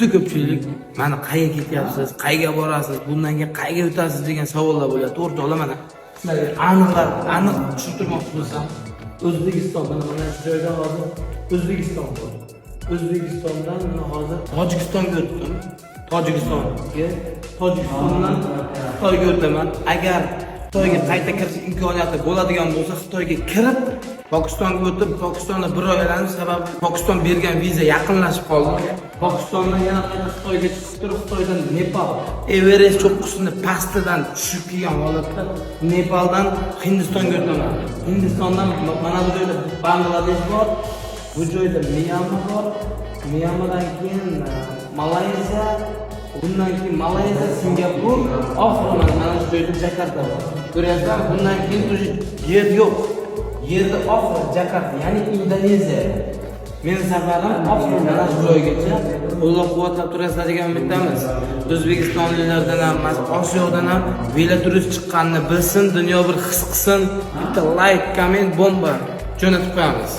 juda ko'pchilik mana qayerga ketyapsiz, qayerga borasiz, bundan keyin qayerga o'tasiz degan savollar bo'lyapti. O'rtoqlar, mana sizlarga aniq tushuntirmoqchi bo'lsam, O'zbekistondan mana shu joyda hozir O'zbekiston bor. O'zbekistondan mana hozir Tojikistonga o'tdim. Tojikistondan Xitoyga o'taman. Agar Xitoyga qayta kirish imkoniyati bo'ladigan bo'lsa, Xitoyga kirib, Pokistonga o'tib, Pokistonda bir oy aylanib, sababi Pokiston bergan viza yaqinlashib qoldi. Pokistondan yana qayta Xitoyga chiqib turib, Xitoydan Nepal, Everest cho'qqisini pastidan tushib kelgan holatda Nepaldan Hindistonga o'taman. Hindistondan mana bu joyda Bangladesh bor, bu joyda Myanma bor, Myanmadan keyin Malayziya, bundan keyin Malayziya, Singapur, oxiri mana shu joyda Jakarta bor. Ko'ryapsizlar, bundan keyin yer yo'q. Yerda oxiri Jakarta, ya'ni Indoneziya. Mening safarim oxiri mana shu joygacha. Qo'llab-quvvatlab turasizlar degan umiddamiz. O'zbekistonliklardan ham, Osiyodan ham veloturist chiqqanini bilsin, dunyo bir his qilsin. Bitta like, komment, bomba jo'natib qo'yamiz.